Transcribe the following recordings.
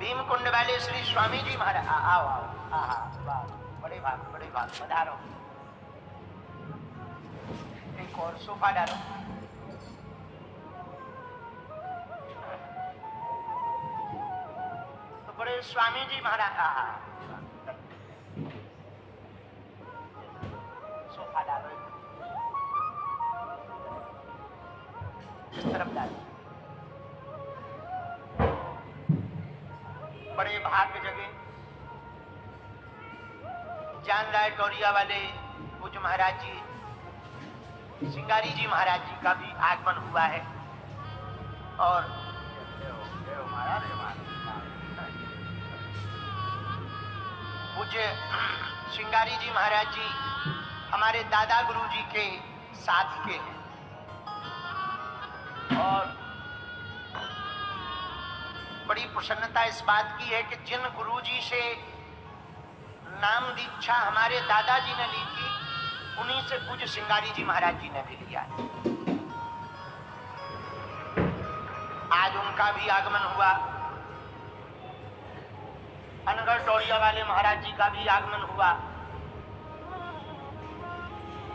भीमकुंड वाले श्री स्वामी जी महाराज आओ आओ वाह बड़े भाग पधारो। एक और सोफा डालो। तो बड़े स्वामी जी महाराज सोफा डालो, इस तरफ डालो। बड़े भाग्य जगे जान राय टोरिया वाले पूज्य महाराज जी सिंगारी जी महाराज जी का भी आगमन हुआ है। और पूज्य सिंगारी जी महाराज जी हमारे दादा गुरु जी के साथ के हैं। और बड़ी प्रसन्नता इस बात की है कि जिन गुरु जी से नाम दीक्षा हमारे दादाजी ने ली थी, उन्हीं से पूज्य सिंगारी जी महाराज जी ने भी लिया है। आज उनका भी आगमन हुआ। अनगढ़ टोरिया वाले महाराज जी का भी आगमन हुआ।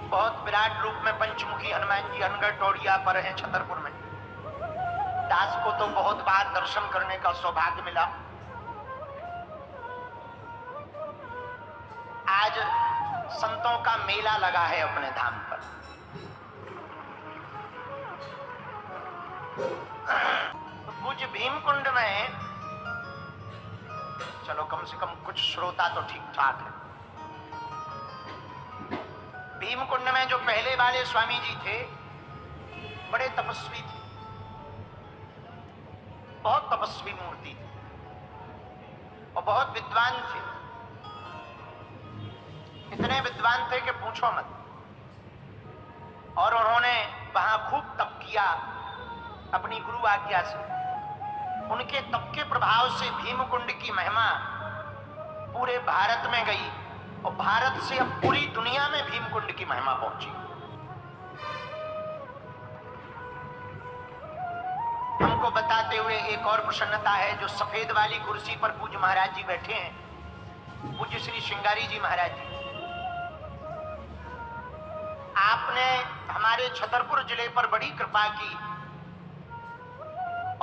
बहुत विराट रूप में पंचमुखी हनुमान जी अनगढ़ टोरिया पर हैं छतरपुर में। दास को तो बहुत बार दर्शन करने का सौभाग्य मिला। आज संतों का मेला लगा है अपने धाम पर। पूज्य भीमकुंड में चलो कम से कम कुछ श्रोता तो ठीक ठाक है। भीमकुंड में जो पहले वाले स्वामी जी थे बड़े तपस्वी थे, बहुत तपस्वी मूर्ति थी और बहुत विद्वान थे। इतने विद्वान थे कि पूछो मत। और उन्होंने वहां खूब तप किया अपनी गुरु आज्ञा से। उनके तप के प्रभाव से भीमकुंड की महिमा पूरे भारत में गई और भारत से अब पूरी दुनिया में भीमकुंड की महिमा पहुंची। हमको बताते हुए एक और प्रसन्नता है, जो सफेद वाली कुर्सी पर पूज्य महाराज जी बैठे हैं, पूज्य श्री सिंगारी जी महाराज जी, आपने हमारे छतरपुर जिले पर बड़ी कृपा की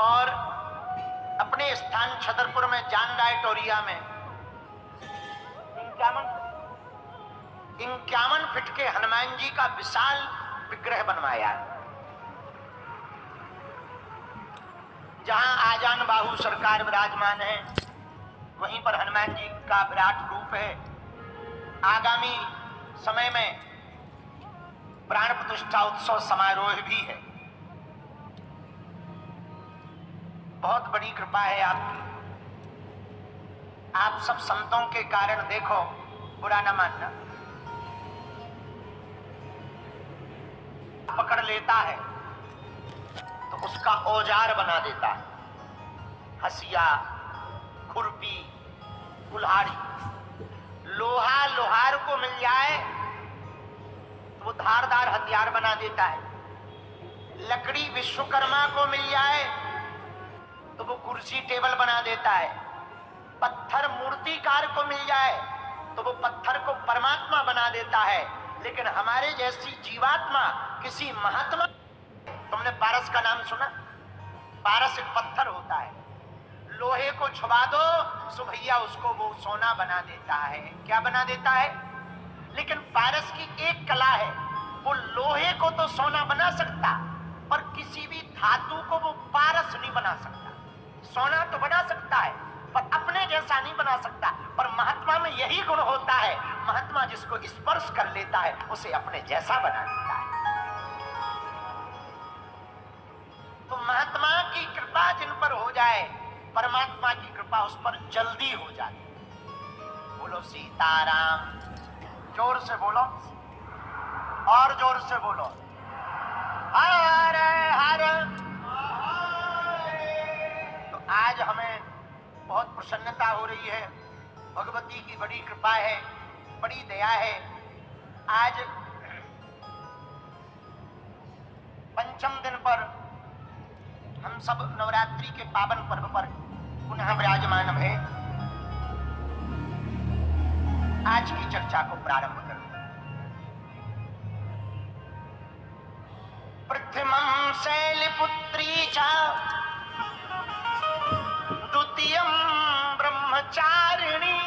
और अपने स्थान छतरपुर में जान राय टोरिया में 51 फीट के हनुमान जी का विशाल विग्रह बनवाया। जहां आजान बाहु सरकार विराजमान है, वहीं पर हनुमान जी का विराट रूप है। आगामी समय में प्राण प्रतिष्ठा उत्सव समारोह भी है। बहुत बड़ी कृपा है आपकी। आप सब संतों के कारण, देखो बुरा न मानना, पकड़ लेता है तो उसका औजार बना देता है। हसिया, खुरपी, कुल्हाड़ी, लोहा लोहार को मिल जाए तो वो धारदार हथियार बना देता है। लकड़ी विश्वकर्मा को मिल जाए तो वो कुर्सी टेबल बना देता है। पत्थर मूर्तिकार को मिल जाए तो वो पत्थर को परमात्मा बना देता है। लेकिन हमारे जैसी जीवात्मा किसी महात्मा, तुमने पारस का नाम सुना? पारस एक पत्थर होता है, लोहे को छुपा दो सो भैया उसको वो सोना बना देता है। क्या बना देता है? लेकिन पारस की एक कला है, वो लोहे को तो सोना बना सकता पर किसी भी धातु को वो पारस नहीं बना सकता। सोना तो बना सकता है पर अपने जैसा नहीं बना सकता। पर महात्मा में यही गुण होता है, महात्मा जिसको स्पर्श कर लेता है उसे अपने जैसा बना देता है। तो महात्मा की कृपा जिन पर हो जाए, परमात्मा की कृपा उस पर जल्दी हो जाती। बोलो सीताराम। जोर से बोलो और जोर से बोलो हर हर। तो आज हमें बहुत प्रसन्नता हो रही है। भगवती की बड़ी कृपा है, बड़ी दया है। आज पंचम दिन पर हम सब नवरात्रि के पावन पर्व पर पुनः विराजमान है। आज की चर्चा को प्रारंभ करो। प्रथमं शैलपुत्री च द्वितीयं ब्रह्मचारिणी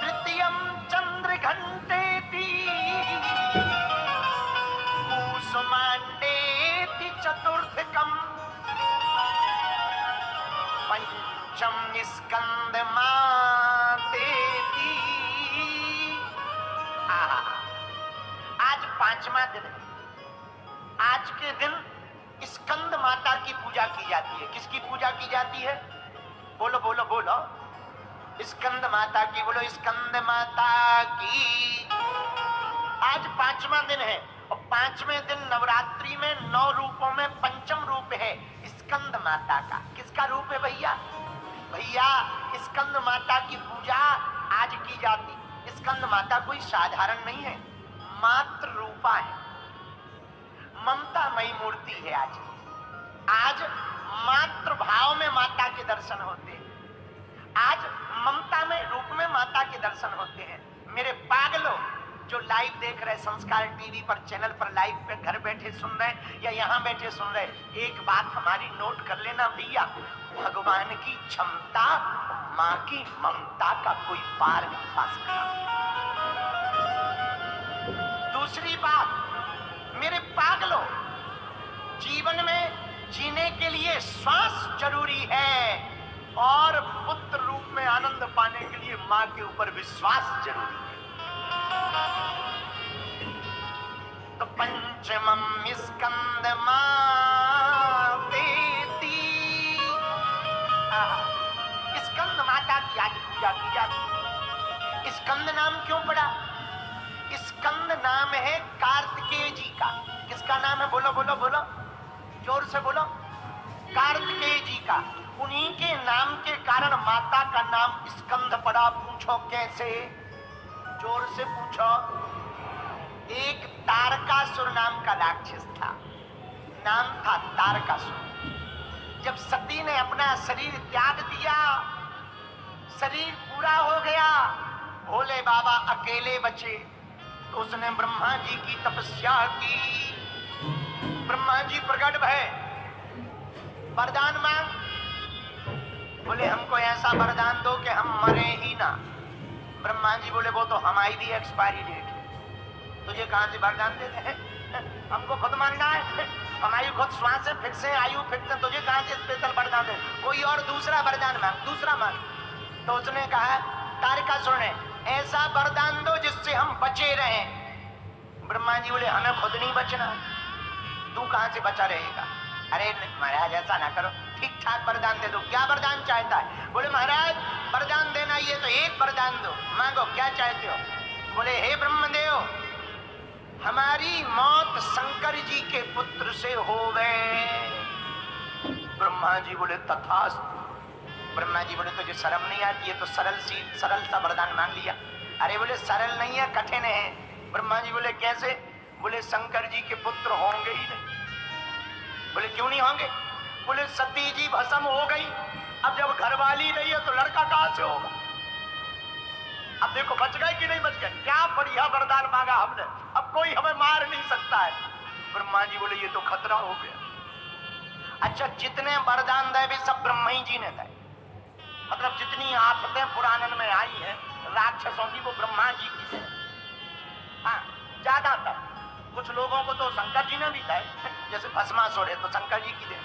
तृतीयं चंद्रघंटेति कुसुमांडेति चतुर्थकम् पंचम स्कंदमातेति। आज पांचवा दिन है। आज के दिन स्कंद माता की पूजा की जाती है। किसकी पूजा की जाती है? बोलो बोलो बोलो। स्कंद माता की। बोलो स्कंद माता की। आज पांचवा दिन है और पांचवें दिन नवरात्रि में 9 रूपों में पंचम रूप है स्कंद माता का। किसका रूप है भैया? भैया स्कंद माता की पूजा आज की जाती। स्कंद माता कोई साधारण नहीं है, मात्र रूपा है, ममतामयी मूर्ति है। आज मात्र भाव में माता के दर्शन होते हैं। आज ममता में रूप में माता के दर्शन होते हैं। मेरे पागलों जो लाइव देख रहे, संस्कार टीवी पर चैनल पर लाइव पे घर बैठे सुन रहे या यहाँ बैठे सुन रहे, एक बात हमारी नोट कर लेना भैया, भगवान की क्षमता, माँ की ममता का कोई पार नहीं पा सकता। दूसरी बात, मेरे पागलों, जीवन में जीने के लिए श्वास जरूरी है और पुत्र रूप में आनंद पाने के लिए माँ के ऊपर विश्वास जरूरी है। तो पंचमम स्कंदमातेति। स्कंद माता की आज पूजा की जाती है। स्कंद नाम क्यों पड़ा? स्कंद नाम है कार्तिकेय जी का। किसका नाम है? बोलो बोलो बोलो, जोर से बोलो। कार्तिकेय जी का। उन्हीं के नाम के कारण माता का नाम स्कंद पड़ा। पूछो कैसे? जोर से पूछो। एक तारकासुर नाम का राक्षस था, नाम था तारकासुर। जब सती ने अपना शरीर त्याग दिया, शरीर पूरा हो गया, भोले बाबा अकेले बचे, तो उसने ब्रह्मा जी की तपस्या की। ब्रह्मा जी प्रकट भये, वरदान मांग। बोले हमको ऐसा वरदान दो कि हम मरे ही ना। ब्रह्मा जी बोले वो तो हमारी भी एक्सपायरी डेट है, तुझे कहां से वरदान देते हैं? हमको खुद मरना है, हमारी खुद श्वास है, फिर से आयु, फिर से तुझे कहां से स्पेशल वरदान दे? कोई और दूसरा वरदान मांग, दूसरा मांग। तो उसने कहा, तारकासुर ने, ऐसा वरदान दो जिससे हम बचे रहें। ब्रह्मा जी बोले हमें खुद नहीं बचना, तू कहां से बचा रहेगा? अरे महाराज ऐसा ना करो, ठीक ठाक वरदान दे दो। क्या वरदान चाहता है? बोले महाराज वरदान देना ये तो एक वरदान दो, मांगो क्या चाहते हो? बोले हे ब्रह्मदेव, हमारी मौत शंकर जी के पुत्र से हो गए। ब्रह्मा जी बोले तथास्तु। ब्रह्मा जी बोले तुझे शर्म नहीं आती है? तो सरल सा वरदान मांग लिया। अरे बोले सरल नहीं है, कठिन है। ब्रह्मा जी बोले कैसे? बोले शंकर जी के पुत्र होंगे ही नहीं। बोले क्यों नहीं होंगे? बोले सती जी भस्म हो गई, अब जब घरवाली नहीं है तो लड़का कहां से होगा? अब देखो बच गए कि नहीं बच गए? क्या बढ़िया वरदान मांगा हमने, अब कोई हमें मार नहीं सकता है। ब्रह्मा जी बोले ये तो खतरा हो गया। अच्छा जितने वरदान दे भी सब ब्रह्मा ही जी ने दे, मतलब जितनी आफतें पुराण में आई हैं राक्षसों की, वो ब्रह्मा जी की है। हाँ ज्यादातर, कुछ लोगों को तो शंकर जी ने भी दे, जैसे भस्मासुर है तो शंकर जी की दे,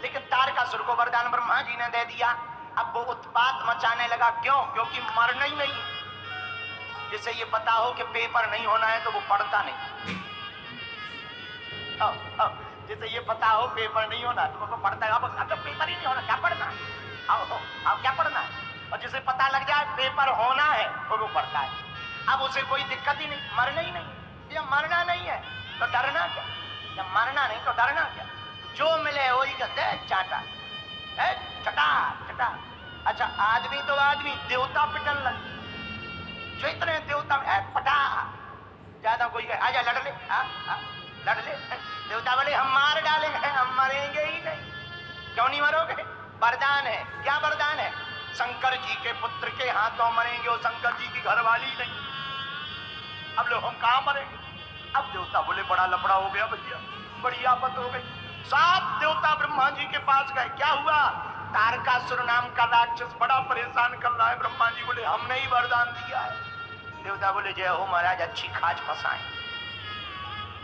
लेकिन तारकासुर को वरदान ब्रह्मा जी ने दे दिया। अब वो उत्पात मचाने लगा। क्यों? क्योंकि मरना ही नहीं। जिसे ये पता हो कि पेपर नहीं होना है तो वो पढ़ता नहीं। जिसे ये पता हो पेपर नहीं होना तो वो पढ़ता है। अब पेपर ही नहीं होना, क्या पढ़ना? अब क्या पढ़ना है? और जिसे पता लग जाए पेपर होना है तो वो पढ़ता है। अब उसे कोई दिक्कत ही नहीं, मरना ही नहीं। ये मरना नहीं है तो डरना क्या? जब मरना नहीं तो डरना क्या? जो मिले वही कहते चाटा चटा चटा। अच्छा आदमी तो आदमी, देवता पिटन लग, जो इतने देवता पटा, ज्यादा कोई कहे आजा लड़ ले, लड़ ले। देवता बोले हम मार डालेंगे, हम मरेंगे ही नहीं। क्यों नहीं मरोगे? वरदान है। क्या वरदान है? शंकर जी के पुत्र के हाथों मरेंगे और शंकर जी की घरवाली नहीं। अब लोग हम कहां मरेंगे? अब देवता बोले बड़ा लफड़ा हो गया भैया, बड़ी आफत हो गई। सात देवता ब्रह्मा जी के पास गए। क्या हुआ? तारकासुर नाम का राक्षस बड़ा परेशान कर रहा है। ब्रह्मा जी बोले हमने ही वरदान दिया है। देवता बोले जय हो महाराज, अच्छी खाज फंसाएं।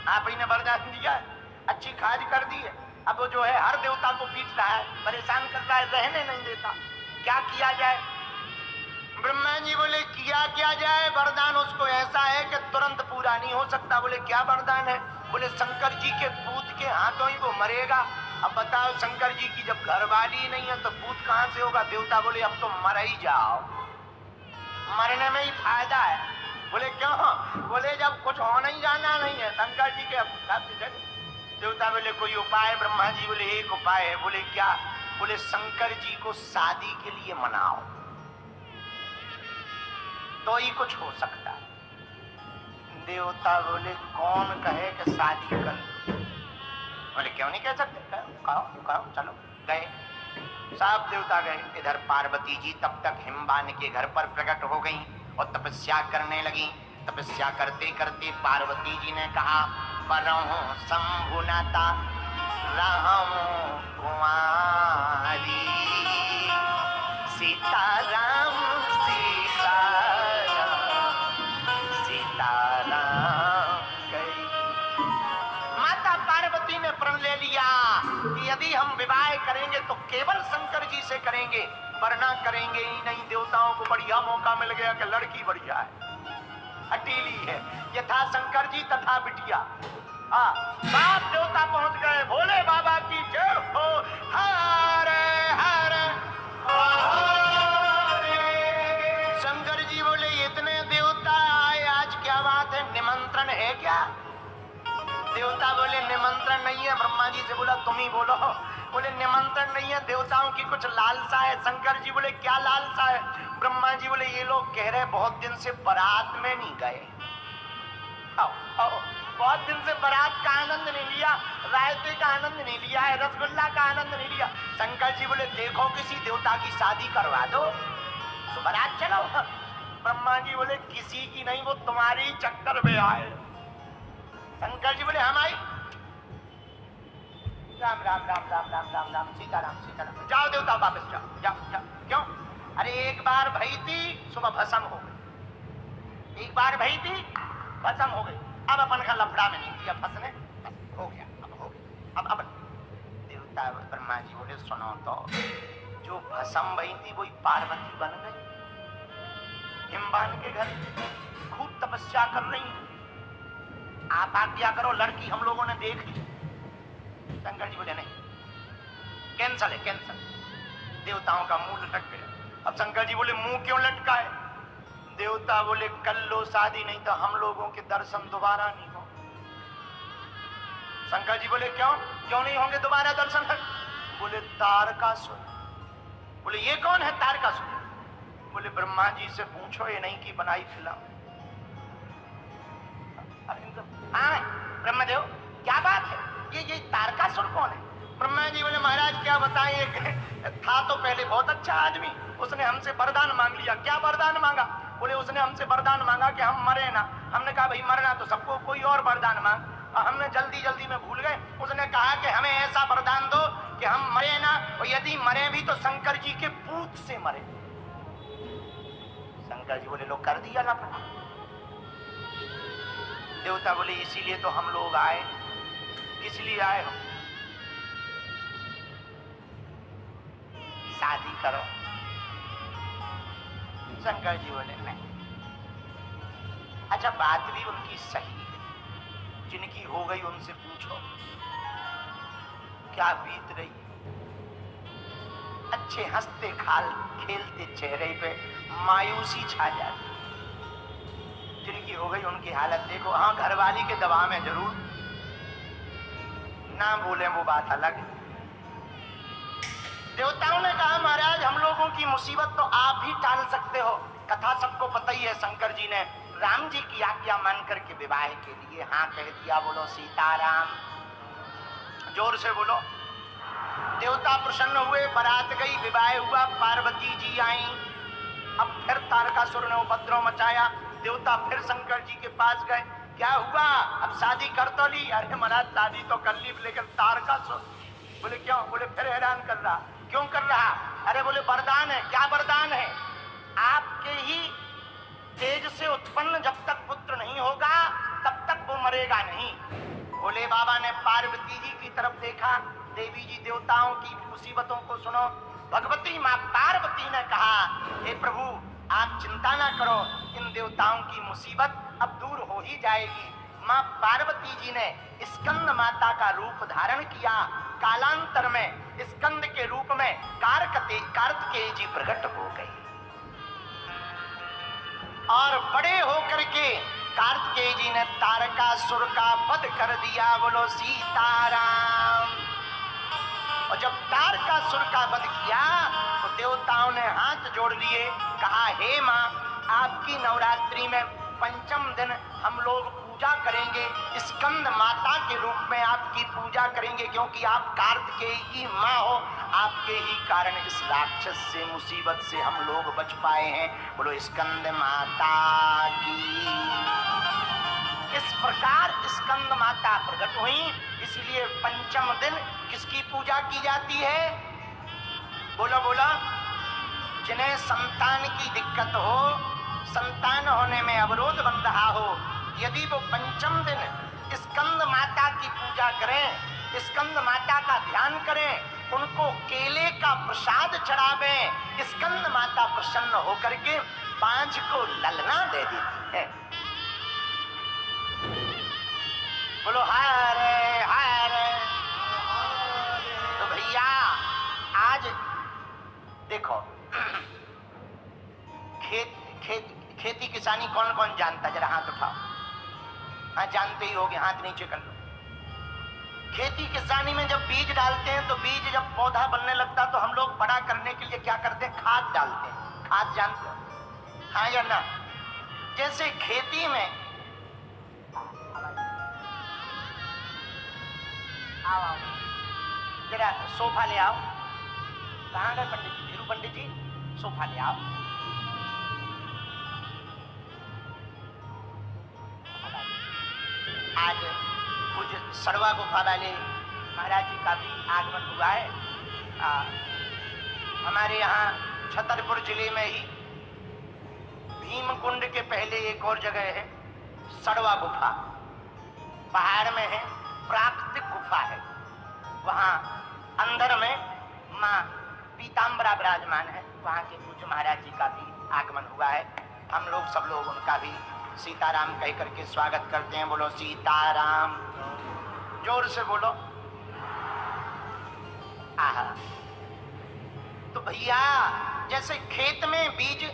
आप ही ने वरदान दिया है, अच्छी खाज कर दी है। अब वो जो है हर देवता को पीट रहा है, परेशान कर रहा है, रहने नहीं देता। क्या किया जाए? ब्रह्मा जी बोले किया क्या जाए? वरदान उसको ऐसा है कि तुरंत पूरा नहीं हो सकता। बोले क्या वरदान है? बोले शंकर जी के पूत के हाथों ही वो मरेगा। अब बताओ, शंकर जी की जब घरवाली नहीं है तो पूत कहां से होगा? देवता बोले अब तो मर ही जाओ, मरने में ही फायदा है। बोले क्यों? बोले जब कुछ होना ही जाना नहीं है शंकर जी के। देवता बोले कोई उपाय? ब्रह्मा जी बोले एक उपाय है। बोले क्या? बोले शंकर जी को शादी के लिए मनाओ तो ही कुछ हो सकता है। देवता बोले कौन कहे कि शादी कर? बोले क्यों नहीं कह सकते? कहो चलो। गए, सब देवता गए। इधर पार्वती जी तब तक हिमवान के घर पर प्रकट हो गई और तपस्या करने लगी। तपस्या करते करते पार्वती जी ने कहा परहु शंभुनाता राम कुमारी सीताराम गई। माता पार्वती ने प्रण ले लिया कि यदि हम विवाह करेंगे तो केवल शंकर जी से करेंगे, वरना करेंगे ही नहीं। देवताओं को बढ़िया मौका मिल गया कि लड़की बढ़िया है, अकेली है, यथा शंकर जी तथा बिटिया। बाप देवता पहुंच गए। भोले बाबा की जय हो। हरे हरे शंकर जी बोले इतने देवता आए, आज क्या बात है? निमंत्रण है क्या? देवता बोले निमंत्रण नहीं है। ब्रह्मा जी से बोला तुम ही बोलो। बोले निमंत्रण नहीं है, देवताओं की कुछ लालसा है। शंकर जी बोले क्या लालसा है? ब्रह्मा जी बोले ये लोग कह रहे बहुत दिन से बारात में नहीं गए। आओ आओ, बहुत दिन से बारात का आनंद नहीं लिया, रायते का आनंद नहीं लिया है, रसगुल्ला का आनंद नहीं लिया। शंकर जी बोले देखो किसी देवता की शादी करवा दो तो बारात चलो। ब्रह्मा जी बोले किसी की नहीं, वो तुम्हारी चक्कर में आए। शंकर जी बोले हम आई। राम राम राम राम राम राम राम सीताराम सीताराम। जाओ देवता वापस जाओ, जाओ जाओ। क्यों? अरे एक बार भई थी, सुबह भस्म हो गई। एक बार भई थी, भस्म हो गई। अब अपन का लफड़ा में नहीं किया, फंसने हो गया। अब हो गया। अब देवता ब्रह्मा जी बोले सुनो तो, जो भस्म भई थी वही पार्वती बन गई। हिमवान के घर खूब तपस्या कर रही है। आप आज्ञा करो, लड़की हम लोगों ने देख ली। शंकर जी बोले नहीं, कैंसल है, कैंसल। देवताओं का मुंह लटक गया। अब शंकर जी बोले मुंह क्यों लटका है? देवता बोले कर लो शादी, नहीं तो हम लोगों के दर्शन दोबारा नहीं हो। शंकर जी बोले क्यों क्यों नहीं होंगे दोबारा दर्शन? बोले तारकासुर। बोले ये कौन है तारकासुर? बोले ब्रह्मा जी से पूछो, ये नहीं की बनाई फिल्म। ब्रह्मदेव क्या बात है, ये तारकासुर कौन है? ब्रह्मा जी बोले महाराज क्या बताएं, था तो पहले बहुत अच्छा आदमी, उसने हमसे वरदान मांग लिया। क्या वरदान मांगा? बोले उसने हमसे वरदान मांगा कि हम मरे ना। हमने कहा भाई मरना तो सबको, कोई और वरदान मांग। हमने जल्दी जल्दी में भूल गए। उसने कहा कि हमें ऐसा वरदान दो कि हम मरे ना, और यदि मरे भी तो शंकर जी के पूत से मरे। शंकर जी बोले लो कर दिया ना। देवता बोले इसीलिए तो हम लोग आए। किस लिए आए हो? शादी करो। शंकर जी बोले नहीं। अच्छा बात भी उनकी सही है, जिनकी हो गई उनसे पूछो क्या बीत रही। अच्छे हंसते खेलते चेहरे पे मायूसी छा जाती। जिनकी हो गई उनकी हालत देखो। हाँ घरवाली के दबाव में जरूर ना बोले, वो बात अलग है। देवताओं ने कहा महाराज हम लोगों की मुसीबत तो आप ही टाल सकते हो। कथा सबको पता ही है। शंकर जी ने राम जी की आज्ञा मान करके विवाह के लिए हाँ कह दिया। बोलो सीताराम, जोर से बोलो। देवता प्रसन्न हुए, बारात गई, विवाह हुआ, पार्वती जी आई। अब फिर तारकासुर ने उपद्रव मचाया, देवता फिर शंकर जी के पास गए, क्या हुआ, अब शादी कर तो ली? अरे महाराज शादी तो कर ली, लेकिन तारकासुर। बोले क्यों? बोले फिर हैरान कर रहा। क्यों कर रहा? अरे बोले वरदान है। क्या वरदान है? आपके ही तेज से उत्पन्न जब तक पुत्र नहीं होगा तब तक वो मरेगा नहीं। भोले बाबा ने पार्वती जी की तरफ देखा, देवी जी देवताओं की मुसीबतों को सुनो। भगवती माँ पार्वती ने कहा, हे प्रभु आप चिंता ना करो, इन देवताओं की मुसीबत अब दूर हो ही जाएगी। माँ पार्वती जी ने स्कंद माता का रूप धारण किया। कालांतर में स्कंद के रूप में कार्तिकेय जी प्रकट हो गए और बड़े होकर के कार्तिकेय जी ने तारकासुर का वध कर दिया। बोलो सीताराम। और जब तारकासुर का वध किया तो देवताओं ने हाथ जोड़ लिए, कहा हे माँ आपकी नवरात्रि में पंचम दिन हम लोग पूजा करेंगे, स्कंद माता के रूप में आपकी पूजा करेंगे, क्योंकि आप कार्तिकेय की माँ हो। आपके ही कारण इस राक्षस से, मुसीबत से हम लोग बच पाए हैं। बोलो स्कंद माता की। इस प्रकार स्कंद माता प्रकट हुई, इसलिए पंचम दिन किसकी पूजा की जाती है? बोलो बोलो। जिन्हें संतान की दिक्कत हो, संतान होने में अवरोध बन रहा हो, यदि वो पंचम दिन स्कंद माता की पूजा करें, स्कंद माता का ध्यान करें, उनको केले का प्रसाद चढ़ावें, स्कंद माता प्रसन्न होकर के बांझ को ललना दे देती है। बोलो हरे हरे। तो भैया आज देखो, खेती किसानी कौन कौन जानता? जरा हाथ उठाओ। हाँ जानते ही होगे, हाथ नीचे कर लो। खेती किसानी में जब बीज डालते हैं तो बीज जब पौधा बनने लगता तो हम लोग बड़ा करने के लिए क्या करते हैं? खाद डालते हैं। खाद जानते हो? हाँ या ना? जैसे खेती में आओ जरा सोफा ले आओ। कहाँ गए पंडित जी? धीरू पंडित जी, सोफा ले आओ। आज कुछ सड़वा गुफा वाले महाराज जी का भी आगमन हुआ है। हमारे यहाँ छतरपुर जिले में ही भीमकुंड के पहले एक और जगह है सड़वा गुफा, पहाड़ में है, प्राकृतिक गुफा है। वहाँ अंदर में माँ पीताम्बरा विराजमान है। वहाँ के पूज्य महाराज जी का भी आगमन हुआ है। हम लोग सब लोग उनका भी सीताराम कह करके स्वागत करते हैं। बोलो सीताराम। जोर से बोलो। आहा। तो भैया जैसे खेत में बीज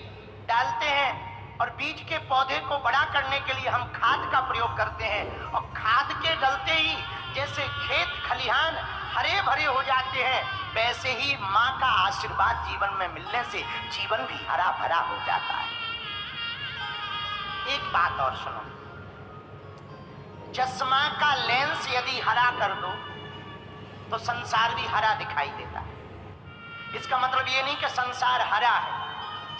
डालते हैं और बीज के पौधे को बड़ा करने के लिए हम खाद का प्रयोग करते हैं, और खाद के डलते ही जैसे खेत खलिहान हरे भरे हो जाते हैं, वैसे ही माँ का आशीर्वाद जीवन में मिलने से जीवन भी हरा भरा हो जाता है। एक बात और सुनो, चश्मा का लेंस यदि हरा कर दो तो संसार भी हरा दिखाई देता है। इसका मतलब ये नहीं कि संसार हरा है,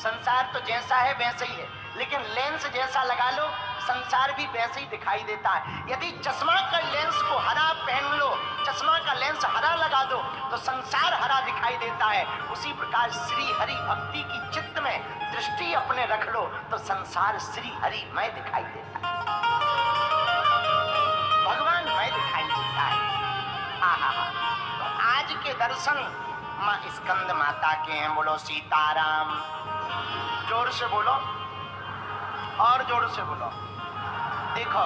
संसार तो जैसा है वैसे ही है, लेकिन लेंस जैसा लगा लो संसार भी वैसे ही दिखाई देता है। यदि चश्मा का लेंस को हरा पहन लो, चश्मा का लेंस हरा लगा दो तो संसार हरा दिखाई देता है। उसी प्रकार श्री हरि भक्ति की चित्त में दृष्टि अपने रख लो तो संसार श्री हरि मय दिखाई देता है, भगवान मय दिखाई देता है। आहा। तो आज के दर्शन माँ स्कंद माता के हैं। बोलो सीताराम। जोर से बोलो और जोर से बोलो। देखो,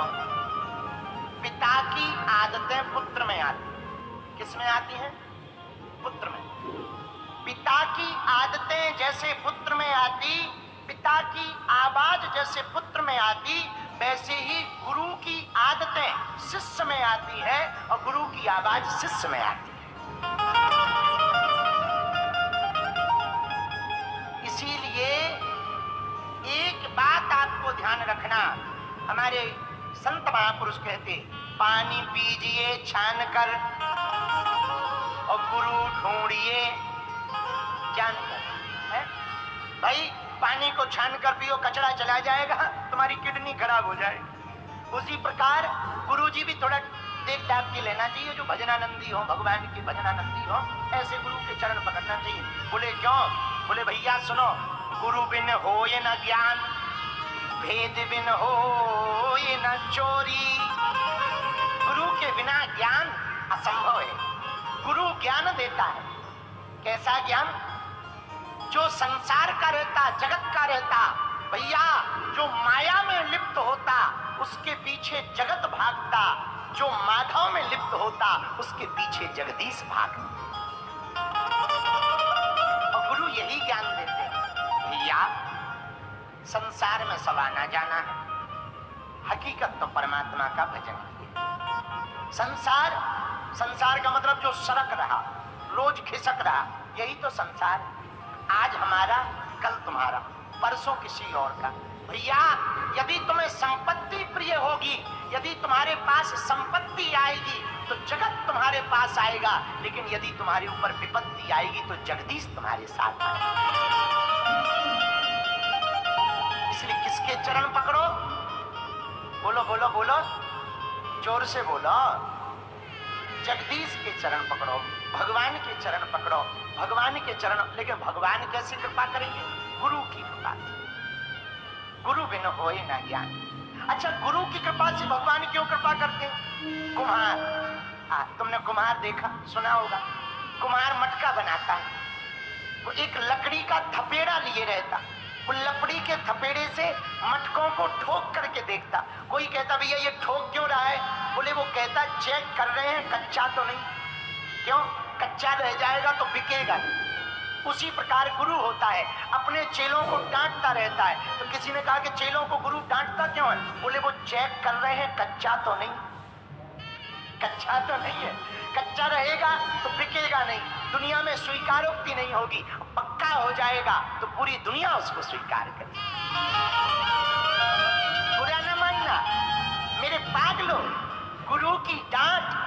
पिता की आदतें पुत्र में आती, किस में आती हैं? पुत्र में। पिता की आदतें जैसे पुत्र में आती, पिता की आवाज जैसे पुत्र में आती, वैसे ही गुरु की आदतें शिष्य में आती है और गुरु की आवाज शिष्य में आती है। इसीलिए एक बात आपको ध्यान रखना, हमारे संत महापुरुष कहते पानी पीजिए छान कर और गुरु ढूंढिए ज्ञान है। भाई पानी को छान कर पियो, कचरा चला जाएगा, तुम्हारी किडनी खराब हो जाएगी। उसी प्रकार गुरु जी भी थोड़ा देख दाख के लेना चाहिए, जो भजनानंदी हो, भगवान के भजनानंदी हो, ऐसे गुरु के चरण पकड़ना चाहिए। बोले क्यों? बोले भैया सुनो, गुरु बिन होए न ज्ञान, भेद बिन होए न चोरी। गुरु के बिना ज्ञान असंभव है। गुरु ज्ञान देता है। कैसा ज्ञान? जो संसार का रहता, जगत का रहता, भैया जो माया में लिप्त होता उसके पीछे जगत भागता, जो माधव में लिप्त होता उसके पीछे जगदीश भागता। और गुरु यही ज्ञान देते हैं। भैया संसार में सब आना जाना है, हकीकत तो परमात्मा का भजन है। संसार का मतलब जो सड़क रहा, रोज खिसक रहा, यही तो संसार। आज हमारा, कल तुम्हारा, परसों किसी और का। भैया यदि तुम्हें संपत्ति प्रिय होगी, यदि तुम्हारे पास संपत्ति आएगी तो जगत तुम्हारे पास आएगा, लेकिन यदि तुम्हारे ऊपर विपत्ति आएगी तो जगदीश तुम्हारे साथ आएगा। इसलिए किसके चरण पकड़ो? बोलो बोलो बोलो, जोर से बोलो। जगदीश के चरण पकड़ो, भगवान के चरण पकड़ो, भगवान के चरण। लेकिन भगवान कैसे कृपा करेंगे? गुरु की कृपा से। गुरु बिन होए ना ज्ञान। अच्छा, गुरु की कृपा से भगवान क्यों कृपा करते हैं? कुम्हार, तुमने कुम्हार देखा सुना होगा, कुम्हार मटका बनाता है, वो एक लकड़ी का थपेड़ा लिए रहता, वो लकड़ी के थपेड़े से मटकों को ठोक करके देखता। कोई कहता भैया ये ठोक क्यों रहा है? बोले वो कहता चेक कर रहे हैं कच्चा तो नहीं। क्यों? कच्चा रह जाएगा तो बिकेगा नहीं। उसी प्रकार गुरु होता है, अपने चेलों को डांटता रहता है। तो किसी ने कहा कि चेलों को गुरु डांटता क्यों है? बोले वो चेक कर रहे हैं कच्चा तो नहीं, कच्चा तो नहीं है। कच्चा रहेगा तो बिकेगा नहीं, दुनिया में स्वीकारोक्ति नहीं होगी। पक्का हो जाएगा तो पूरी दुनिया उसको स्वीकार करेगी। बुरा न मानना मेरे पागलों, गुरु की डांट,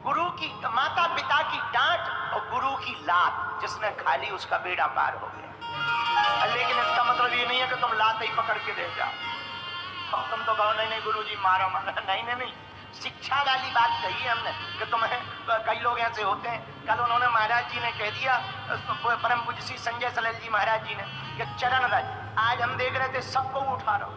गुरु की, माता पिता की डांट और गुरु की लात जिसने खा ली उसका बेड़ा पार हो गया। लेकिन इसका मतलब ये नहीं है कि तुम लात ही पकड़ के रह जाओ। तुम तो कहो नहीं नहीं गुरु जी मारो मारो, नहीं नहीं नहीं। शिक्षा वाली बात कही है हमने कि तुम्हें, कई लोग ऐसे होते हैं। कल उन्होंने, महाराज जी ने कह दिया, परम पूज्य श्री संजय सलल जी महाराज जी ने, कि चरण रज। आज हम देख रहे थे सबको उठा रहा,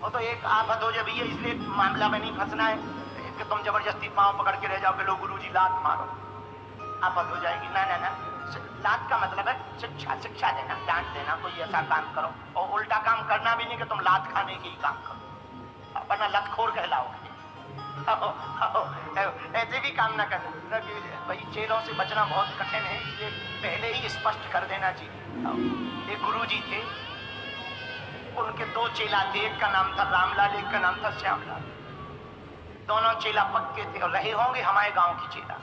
वो तो एक आफत हो जाए भैया, इसलिए मामला में नहीं फंसना है कि तुम जबरदस्ती पांव पकड़ के रह जाओ कि लो गुरु जी लात मारो, आफत हो जाएगी। ना ना ना, लात का मतलब है शिक्षा, शिक्षा देना, डांट देना, कोई ऐसा काम करो। और उल्टा काम करना भी नहीं कि तुम लात खाने के ही काम करो, वरना लतखोर कहलाओगे। ऐसे भी काम ना करना। भाई चेलों से बचना बहुत कठिन है, इसलिए पहले ही स्पष्ट कर देना चाहिए। एक गुरु जी थे, उनके दो चेला थे, एक का नाम था रामलाल, एक का नाम था श्यामलाल। दोनों चेला पक्के थे और रहे होंगे हमारे गांव की चेला।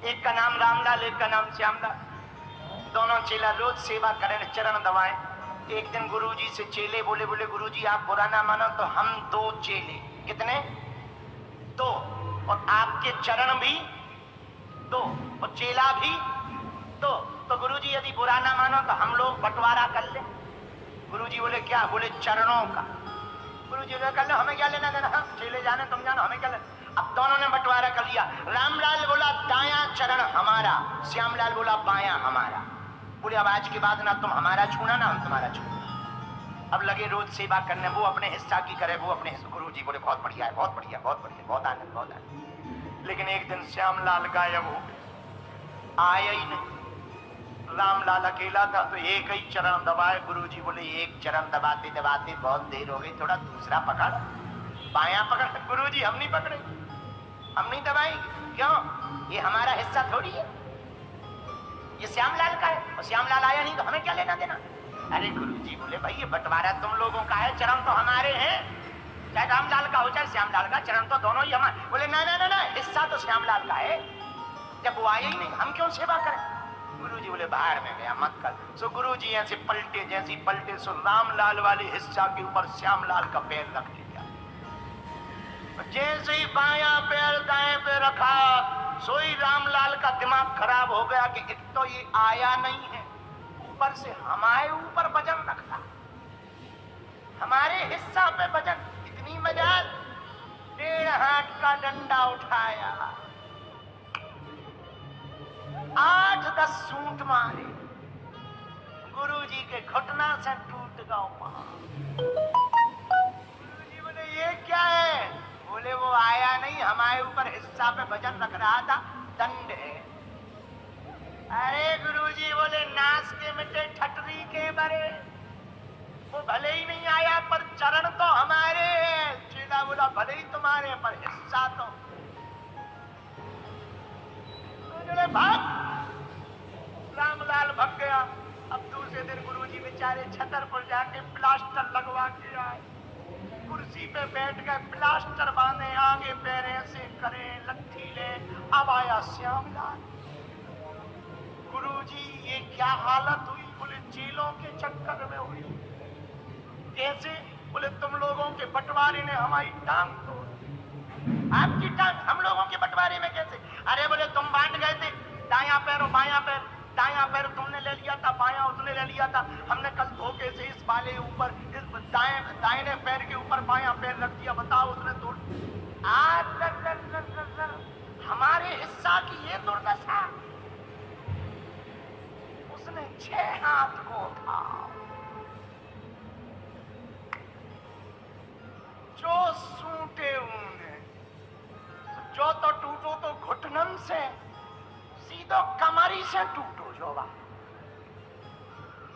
एक का नाम रामलाल, एक का नाम श्यामलाल। दोनों चेला रोज सेवा करें, चरण दबाएं। एक दिन गुरुजी से चेले बोले, बोले गुरुजी आप बुरा ना मानो तो हम दो चेले, कितने? दो, और आपके चरण भी दो और चेला भी दो। तो गुरुजी यदि बुरा ना मानो तो हम लोग बंटवारा कर ले। गुरुजी बोले क्या? बोले चरणों का। गुरुजी बोले कर लो, हमें क्या लेना देना, चेले जाने तुम जानो, हमें क्या लेना। अब दोनों ने बंटवारा कर लिया। रामलाल बोला दायां चरण हमारा, श्यामलाल बोला बायां हमारा। बोले अब आज के बाद ना तुम हमारा छूना ना हम तुम्हारा छूना। अब लगे रोज सेवा करने, वो अपने हिस्सा की करे, वो अपने हिस्सा। गुरुजी बोले बहुत बढ़िया है, बहुत बढ़िया, बहुत बढ़िया, बहुत आनंद, बहुत आनंद। लेकिन एक दिन श्यामलाल गायब हो गया, आया ही नहीं। रामलाल अकेला था तो एक ही चरण दबाए। गुरुजी बोले एक चरण दबाते दबाते बहुत देर हो गई, थोड़ा दूसरा पकड़, बायां पकड़। गुरुजी हम नहीं पकड़े, हम नहीं दबाएंगे। क्यों? ये हमारा हिस्सा थोड़ी है, ये श्यामलाल का है। और श्यामलाल आया नहीं तो हमें क्या लेना देना। अरे गुरुजी बोले भाई ये बंटवारा तुम लोगों का है, चरण तो हमारे हैं, चाहे रामलाल का हो चाहे श्यामलाल का, चरण तो दोनों ही हमारे। बोले ना ना ना ना, हिस्सा तो श्यामलाल का है, जब वो आए ही नहीं हम क्यों सेवा करें। गुरुजी बोले बाहर में गया मत कर। सो गुरुजी ऐसे पलटे, जैसी पलटे सो रामलाल वाले हिस्सा के ऊपर श्यामलाल का पैर रख दिया। जैसे ही बायां पैर दाएं पे रखा, सोई रामलाल का दिमाग खराब हो गया कि एक तो ये आया नहीं है, ऊपर से हमारे ऊपर वजन रखा, हमारे हिस्सा पे वजन। इतनी मजाल, 1.5 हाथ का डंडा उठाया, 8-10 सूंट मारे, गुरुजी के घुटना से टूट गया वहां। गुरुजी बोले ये क्या है? बोले वो आया नहीं, हमारे ऊपर हिस्सा पे वजन रख रहा था, दंड है। अरे गुरुजी बोले नाश के मिटे ठटरी के बरे, वो भले ही नहीं आया पर चरण तो हमारे हैं। चेला बोला भले ही तुम्हारे पर हिस्सा तो भाग। रामलाल भाग गया। अब दूसरे दिन गुरुजी बेचारे छतरपुर जाके प्लास्टर लगवा के आए, कुर्सी पे बैठ गए, प्लास्टर बांधे, आगे पैरे से करे, लट्ठी ले। अब आया श्यामलाल। गुरुजी ये क्या हालत हुई? बोले चेलों के चक्कर में हुई। कैसे? बोले तुम लोगों के बंटवारे ने हमारी टांग तोड़। आपकी टांग हम लोगों के बंटवारे में कैसे? अरे बोले तुम बांट गए थे, दायां पैर और बायां पैर, दायां पैर तुमने ले लिया था, बायां उसने ले लिया था। हमने कल धोखे से इस वाले ऊपर, इस दाहिने पैर के ऊपर बायां पैर रख दिया, बताओ उसने तोड़। हमारे हिस्सा की ये दुर्दशा। उसने 6 हाथ को उठाओ, जो सूटे ऊने, जो तो टूटो तो घुटनन से, सीधो कमरी से टूटो जोवा।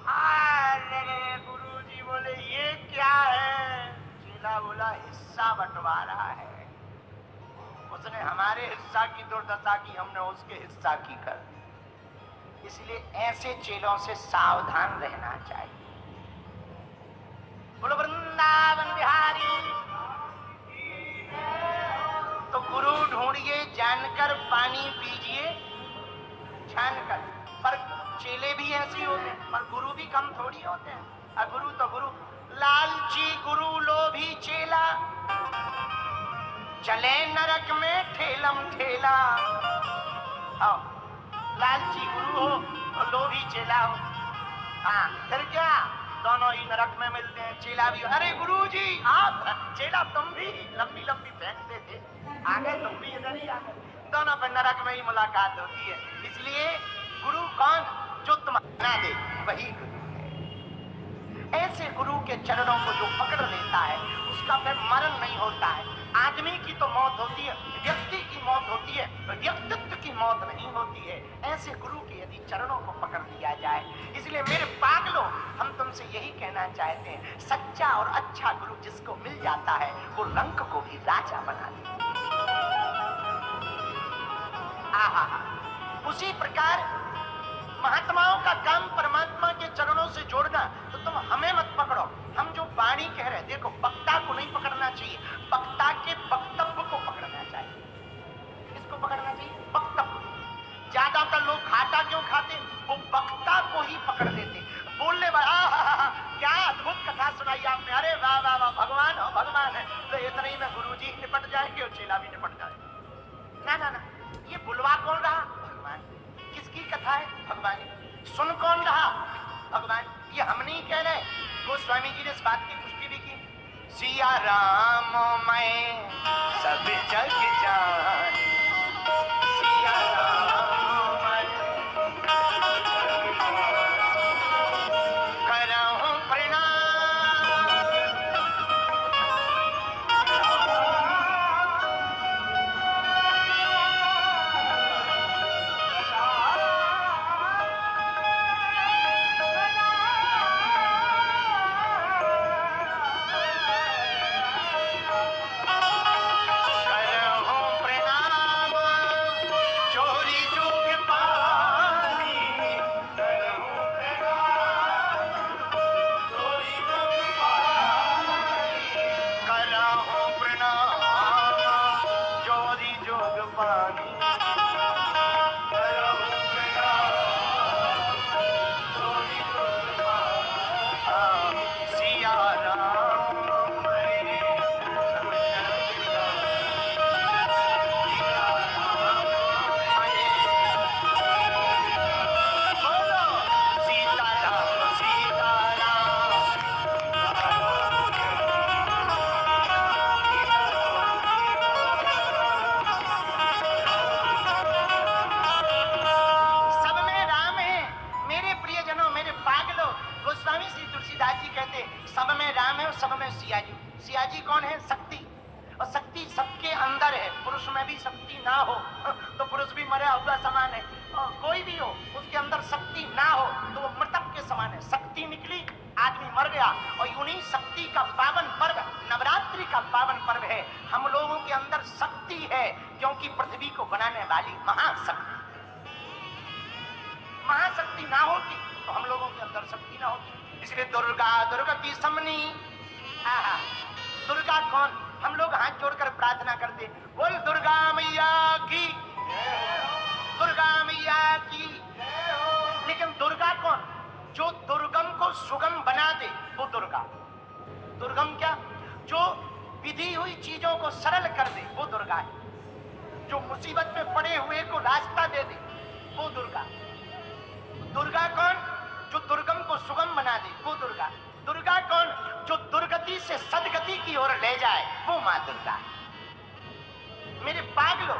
अरे गुरुजी बोले ये क्या है? चेला बोला हिस्सा बंटवारा है। उसने हमारे हिस्सा की दुर्दशा की, हमने उसके हिस्सा की कर दी। इसलिए ऐसे चेलों से सावधान रहना चाहिए। बोलो वृंदावन बिहारी। तो गुरु ढूंढिए, जानकर पानी पीजिए, जानकर। पर चेले भी ऐसे होते हैं, पर गुरु भी कम थोड़ी होते हैं। और गुरु तो गुरु, लालची गुरु लोभी चेला, चले नरक में ठेलम ठेला। हाँ, लालची गुरु हो और लोभी चेला हो, हाँ फिर क्या? दोनों ही नरक में मिलते हैं। चेला भी, अरे गुरुजी आप, चेला तुम भी लंबी लंबी फेंकते थे, आ गए तुम भी इधर ही आ गए, दोनों पर नरक में ही मुलाकात होती है। इसलिए गुरु कौन? जो तुम ना दे वही गुरु है। ऐसे गुरु के चरणों को जो पकड़ लेता है उसका फिर मरण नहीं होता है। आदमी की तो मौत होती है, व्यक्ति की मौत होती है, व्यक्तित्व की मौत नहीं होती है। ऐसे गुरु के यदि चरणों को पकड़ लिया जाए, इसलिए मेरे पागलों, हम तुमसे यही कहना चाहते हैं, सच्चा और अच्छा गुरु जिसको मिल जाता है वो रंक को भी राजा बना देता है। आहा, उसी प्रकार महात्माओं का काम परमात्मा के चरणों से जोड़ना। तो तुम हमें मत पकड़ो, हम जो वाणी कह रहे हैं, देखो वक्ता को नहीं पकड़ना चाहिए, वक्ता के वक्तव्य को पकड़ना चाहिए। किसको पकड़ना चाहिए? वक्तव्य। ज्यादातर लोग घाटा क्यों खाते? वो वक्ता को ही पकड़ लेते, बोलने वाला। क्या अद्भुत कथा सुनाई आपने, अरे वाह वाह वाह, भगवान हो, भगवान है। तो इतने ही में गुरुजी निपट जाएंगे और चेला भी निपट जाएगा। ना ना ना, ये बुलवा कौन रहा? भगवान। किसकी कथा है? भगवान। सुन कौन रहा? भगवान। ये हम नहीं कह रहे, गोस्वामी जी ने इस बात की पुष्टि भी की। सिया राम मैं सब जग जान, सिया राम मैं करहूं प्रणाम। ना हो तो पुरुष भी मरा हुआ समान है, और कोई भी हो उसके अंदर शक्ति ना हो तो वो मृतक के समान है। शक्ति निकली, आदमी मर गया। और यूं शक्ति का पावन पर्व नवरात्रि का पावन पर्व है। हम लोगों के अंदर शक्ति है, क्योंकि पृथ्वी को बनाने वाली महाशक्ति, महाशक्ति ना होती तो हम लोगों के अंदर शक्ति ना होती। इसलिए दुर्गा दुर्गति समनी। दुर्गा कौन? हम लोग हाथ जोड़कर प्रार्थना करते, बोल दुर्गा मैया की, दुर्गा मैया की। लेकिन दुर्गा कौन? जो दुर्गम को सुगम बना दे वो दुर्गा। दुर्गम क्या? जो विधि हुई चीजों को सरल कर दे वो दुर्गा है। जो मुसीबत में पड़े हुए को रास्ता दे दे वो दुर्गा। दुर्गा कौन? जो दुर्गम को सुगम बना दे वो दुर्गा। दुर्गा कौन? जो दुर्गति से सदगति की ओर ले जाए वो मां दुर्गा। मेरे पागलों,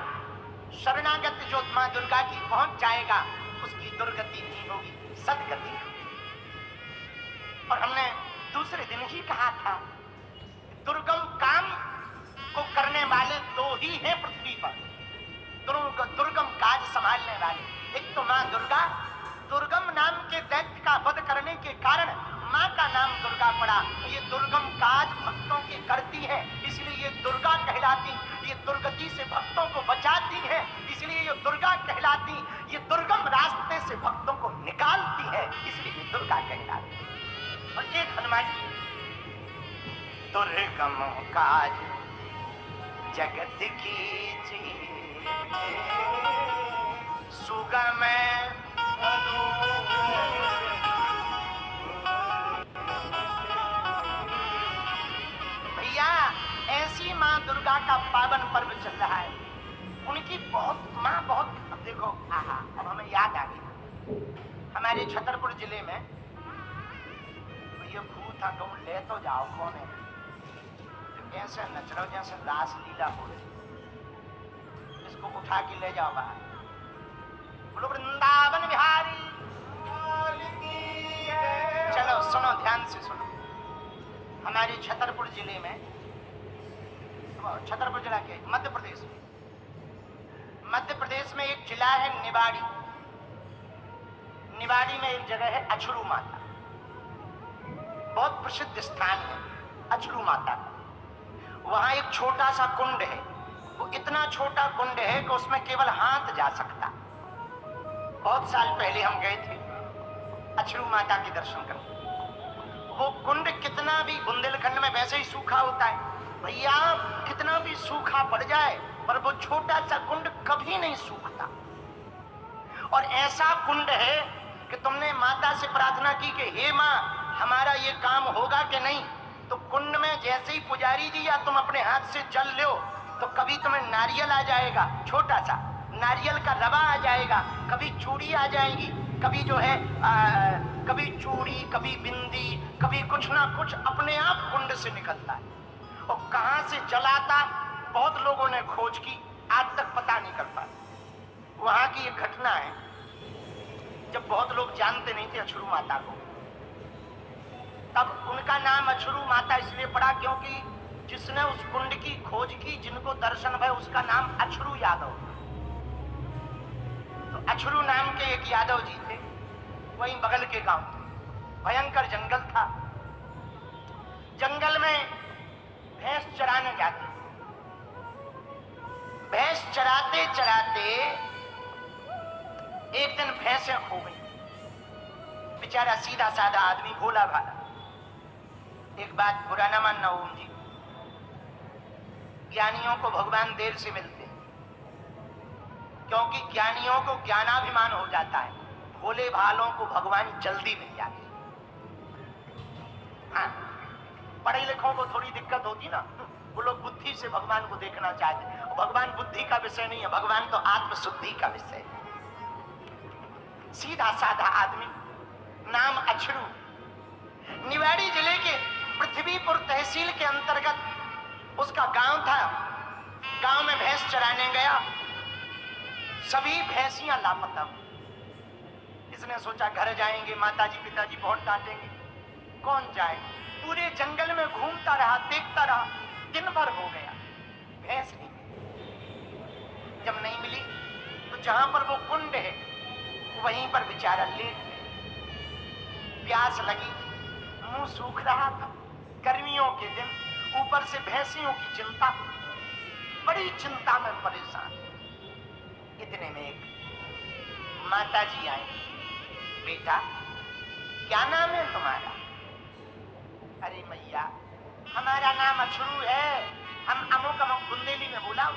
शरणागत जो मां दुर्गा की पहुंच जाएगा उसकी दुर्गति नहीं होगी, सदगति होगी। और हमने दूसरे दिन ही कहा था, दुर्गम काम को करने वाले दो ही हैं पृथ्वी पर, दुर्गम काज संभालने वाले। एक तो मां दुर्गा, दुर्गम नाम के दैत्य का वध करने के कारण मां का नाम दुर्गा पड़ा। ये दुर्गम काज भक्तों के करती है, इसलिए ये दुर्गा कहलाती। ये दुर्गति से भक्तों को बचाती है, इसलिए ये दुर्गा कहलाती। ये दुर्गम रास्ते से भक्तों को निकालती है, इसलिए ये दुर्गा कहलाती। और एक हनुमान जी, दुर्गम काज जगत की चीज सुगम भैया। ऐसी मां दुर्गा का पावन पर्व चल रहा है। उनकी मां बहुत, अब देखो, अब हमें याद आ गया हमारे छतरपुर जिले में ये भूत था, तुम ले तो जाओ, कौन है? ऐसे नच रहे हो जैसे रास लीला हो रही, इसको उठा के ले जाओ बाहर। बोलो वृंदावन बिहारी। चलो सुनो, ध्यान से सुनो। हमारे छतरपुर जिले में, छतरपुर जिला के मध्य प्रदेश में, मध्य प्रदेश में एक जिला है निवाड़ी। निवाड़ी में एक जगह है अछरू माता, बहुत प्रसिद्ध स्थान है अछरू माता का। वहां एक छोटा सा कुंड है, वो इतना छोटा कुंड है कि उसमें केवल हाथ जा सकता। बहुत साल पहले हम गए थे अछरू माता के दर्शन करने। वो कुंड कितना भी, बुंदेलखंड में वैसे ही सूखा होता है भैया, कितना भी सूखा पड़ जाए पर वो छोटा सा कुंड कभी नहीं सूखता। और ऐसा कुंड है कि तुमने माता से प्रार्थना की कि हे माँ हमारा ये काम होगा कि नहीं, तो कुंड में जैसे ही पुजारी जी या तुम अपने हाथ से जल लो तो कभी तुम्हें नारियल आ जाएगा, छोटा सा नारियल का रवा आ जाएगा, कभी चूड़ी आ जाएगी, कभी जो है कभी चूड़ी, कभी बिंदी, कभी कुछ ना कुछ अपने आप कुंड से निकलता है। और कहां से जल आता, बहुत लोगों ने खोज की, आज तक पता नहीं कर पाया। वहां की एक घटना है, जब बहुत लोग जानते नहीं थे अछरू माता को, तब उनका नाम अछरू माता इसलिए पड़ा क्योंकि जिसने उस कुंड की खोज की, जिनको दर्शन भय, उसका नाम अछरू यादव। तो अछरू नाम के एक यादव जी थे, वहीं बगल के गांव थे। भयंकर जंगल था, जंगल में भैंस चराने जाते। भैंस चराते चराते एक दिन भैंसें खो गई। बेचारा सीधा साधा आदमी, भोला भाला। एक बात बुरा न मानना ओम जी, ज्ञानियों को भगवान देर से मिलते हैं, क्योंकि ज्ञानियों को ज्ञानाभिमान हो जाता है, भोले भालों को भगवान जल्दी मिल जाते हैं। हाँ, पढ़े लिखों को थोड़ी दिक्कत होती ना, वो लोग बुद्धि से भगवान को देखना चाहते हैं। भगवान बुद्धि का विषय नहीं है, भगवान तो आत्मशुद्धि का विषय है। सीधा साधा आदमी, नाम अछरू, निवाड़ी जिले के पृथ्वीपुर तहसील के अंतर्गत उसका गांव था। गांव में भैंस चराने गया, सभी भैंसियां लापता। इसने सोचा घर जाएंगे, माताजी पिताजी बहुत डांटेंगे, कौन जाए। पूरे जंगल में घूमता रहा, देखता रहा, दिन भर हो गया, भैंस नहीं। जब नहीं मिली तो जहां पर वो कुंड है वहीं पर बेचारा लेट गया। प्यास लगी, मुंह सूख रहा था, गर्मियों के दिन, ऊपर से भैंसियों की चिंता, बड़ी चिंता में परेशान। इतने में एक माता जी आई। बेटा क्या नाम है तुम्हारा? अरे मैया हमारा नाम अछरू है, हम अमुक अमुक बुंदेली में बोला,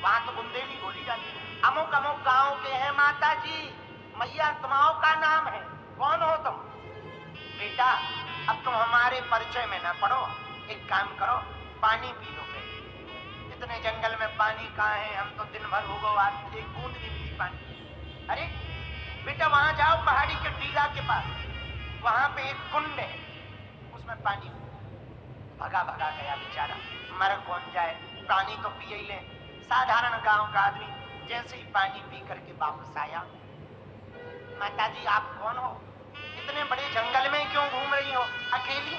वहां तो बुंदेली बोली जाती, अमुक अमुक गांव के हैं माता जी। मैया तुम्हारा का नाम है, कौन हो तुम? बेटा अब तुम हमारे परिचय में ना पड़ो, एक काम करो पानी पी लो। इतने जंगल में पानी कहाँ है, हम तो दिन भर हो गो आज एक बूंद नहीं मिली पानी। अरे बेटा वहां जाओ पहाड़ी के टीला के पास, वहां पे एक कुंड है, उसमें पानी। भगा भगा गया बेचारा, मर कौन जाए, पानी तो पिए ही ले। साधारण गांव का आदमी जैसे ही पानी पी करके वापस आया। माता जी आप कौन हो, इतने बड़े जंगल में क्यों घूम रही हो अकेली?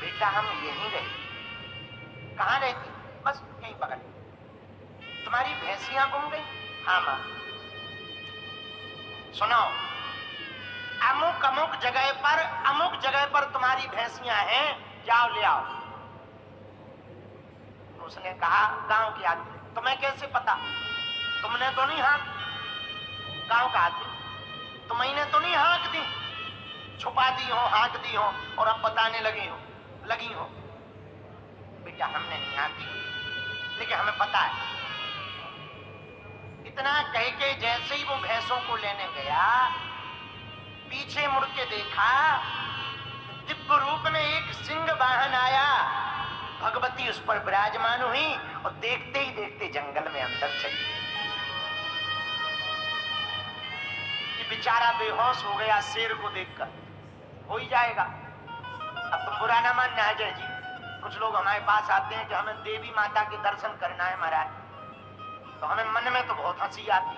बेटा हम यहीं रहते। कहाँ रहती? बस यहीं बगल। तुम्हारी भैंसियां गुम गई? हाँ मां। सुनो, अमुक अमुक जगह पर तुम्हारी भैंसियां हैं, जाओ ले आओ। उसने कहा गांव के आदमी, तुम्हें कैसे पता? तुमने तो नहीं हाँक? गांव का आदमी, तुम्हें तो नहीं हाँक दी? छुपा दी हो, हाँक दी हो और अब बताने लगी हो। बेटा हमने नहीं हाँकी, लेकिन हमें पता है। इतना कह के जैसे ही वो भैंसों को लेने गया, पीछे मुड़ के देखा, दिव्य रूप में एक सिंह वाहन आया। भगवती उस पर विराजमान हुई और देखते ही देखते जंगल में अंदर चली। ये बेचारा बेहोश हो गया शेर को देखकर। हो ही जाएगा, अब तुम बुरा ना मानना है जय जी। कुछ लोग हमारे पास आते हैं कि हमें देवी माता के दर्शन करना है महाराज, तो हमें मन में तो बहुत हंसी आती।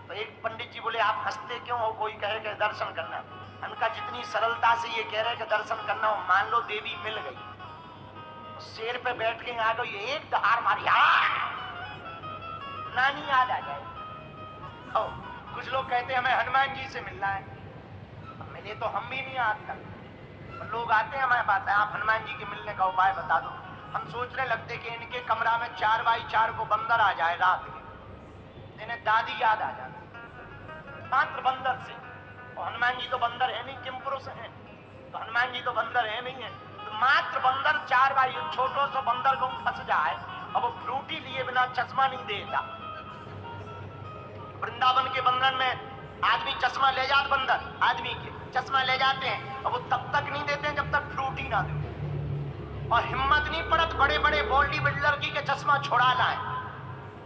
तो एक पंडित जी बोले आप हंसते क्यों हो? कोई कहे कि दर्शन करना। उनका जितनी सरलता से ये कह रहे कि दर्शन करना हो, मान लो देवी मिल गई, शेर पे बैठ के आ गई, एक दहाड़ मारी, नानी याद आ जाए। कुछ लोग कहते हैं हमें हनुमान जी से मिलना है, मिले तो हम भी नहीं आज तक। लोग आते हैं हमारे पास, आप हनुमान जी के मिलने का उपाय बता दो। हम सोचने लगते कि इनके कमरा में 4x4 को बंदर आ जाए रात में, इन्हें दादी याद आ जाती मात्र बंदर से। और हनुमान जी तो बंदर है नहीं, किम पुरुष है, तो हनुमान जी तो बंदर है नहीं है, तो मात्र बंदर 4x छोटो सो बंदर को फंस जाए और वो फ्रूटी लिए बिना चश्मा नहीं देता। वृंदावन के बंधन में आदमी चश्मा ले जाते, बंदर आदमी के चश्मा ले जाते हैं और वो तब तक नहीं देते हैं जब तक फ्रूटी ना दे। और हिम्मत नहीं पड़त बड़े बड़े बॉडी बिल्डर की के चश्मा छुड़ा लाए।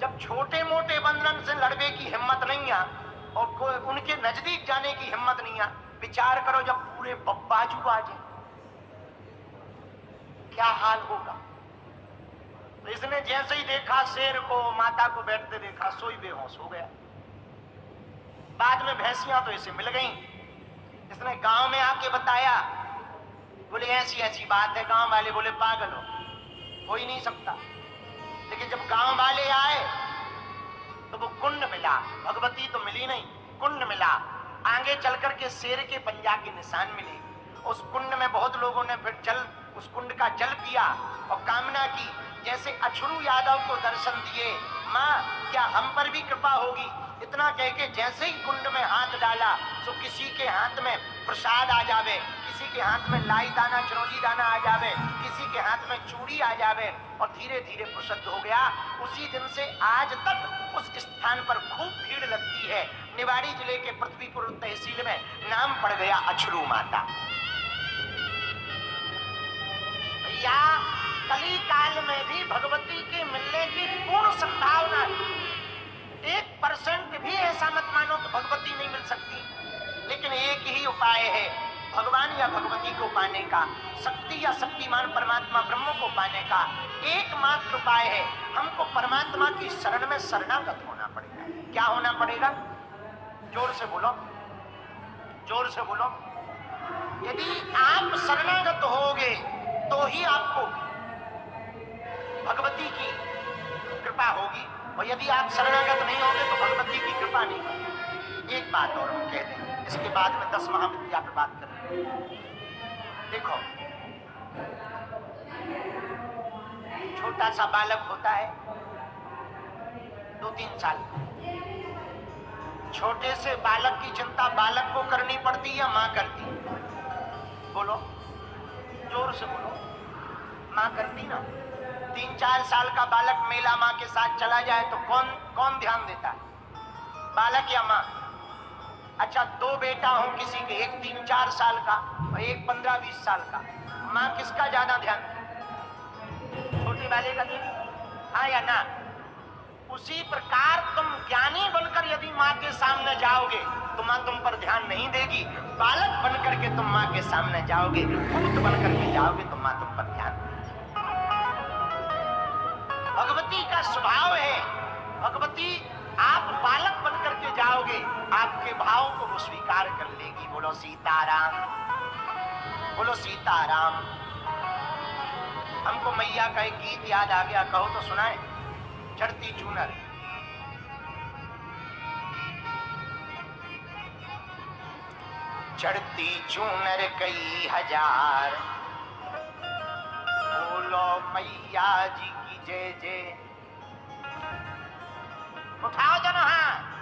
जब छोटे मोटे बंधन से लड़ने की हिम्मत नहीं है और उनके नजदीक जाने की हिम्मत नहीं है, विचार करो जब पूरे बाजू आ जाए क्या हाल होगा। तो इसने जैसे ही देखा शेर को, माता को बैठते देखा, सोई बेहोश हो गया। बाद में भैंसियां तो इसे मिल गईं। इसने गांव में आके बताया, बोले ऐसी ऐसी बात है। गांव वाले बोले पागल हो ही नहीं सकता। लेकिन जब गांव वाले आए तो वो कुंड मिला, भगवती तो मिली नहीं, कुंड मिला। आगे चल करके शेर के पंजा के निशान मिले। उस कुंड में बहुत लोगों ने फिर उस कुंड का जल पिया और कामना की, जैसे अछरू यादव को दर्शन दिए, माँ क्या हम पर भी कृपा होगी। इतना कह के जैसे ही कुंड में हाथ डाला तो किसी के हाथ में प्रसाद आ जावे, किसी के हाथ में लाई दाना चिरौंजी दाना आ जावे, किसी के हाथ में चूड़ी आ जावे और धीरे धीरे प्रसिद्ध हो गया। उसी दिन से आज तक उस स्थान पर खूब भीड़ लगती है। निवाड़ी जिले के पृथ्वीपुर तहसील में नाम पड़ गया अछरू माता। भैया कली काल में भी भगवती के मिलने की पूर्ण संभावना है। 1% भी ऐसा मत मानो कि भगवती नहीं मिल सकती, लेकिन एक ही उपाय है भगवान या भगवती को पाने का, शक्ति या शक्तिमान परमात्मा ब्रह्म को पाने का एकमात्र उपाय है। हमको परमात्मा की शरण में शरणागत होना पड़ेगा। क्या होना पड़ेगा? जोर से बोलो, जोर से बोलो। यदि आप शरणागत होगे तो ही आपको भगवती की कृपा होगी। और यदि आप शरणागत नहीं होंगे तो भगवती की कृपा नहीं होगी। एक बात और हम कह दें, इसके बाद में 10 महाविद्या पर बात करें। देखो, छोटा सा बालक होता है 2-3 साल का। छोटे से बालक की चिंता बालक को करनी पड़ती है या माँ करती है? बोलो, जोर से बोलो। माँ करती ना। 3-4 साल का बालक मेला माँ के साथ चला जाए तो कौन ध्यान देता है, बालक या माँ? अच्छा, 2 बेटा हो किसी के, एक 3-4 साल का और एक 15-20 साल का, माँ किसका ज्यादा ध्यान? छोटे वाले का देगी, हाँ या ना? उसी प्रकार तुम ज्ञानी बनकर यदि माँ के सामने जाओगे तो माँ तुम पर ध्यान नहीं देगी। बालक बनकर के तुम माँ के सामने जाओगे, भूत बनकर के जाओगे तो माँ तुम पर ध्यान देगी। भगवती का स्वभाव है, भगवती आप बालक बनकर के जाओगे, आपके भाव को वो स्वीकार कर लेगी। बोलो सीताराम, बोलो सीताराम। हमको मैया का एक गीत याद आ गया, कहो तो सुनाए। चढ़ती चूनर, चढ़ती चूनर कई हजार, बोलो मैया जी की जय जय। उठाओ दोनों हाथ।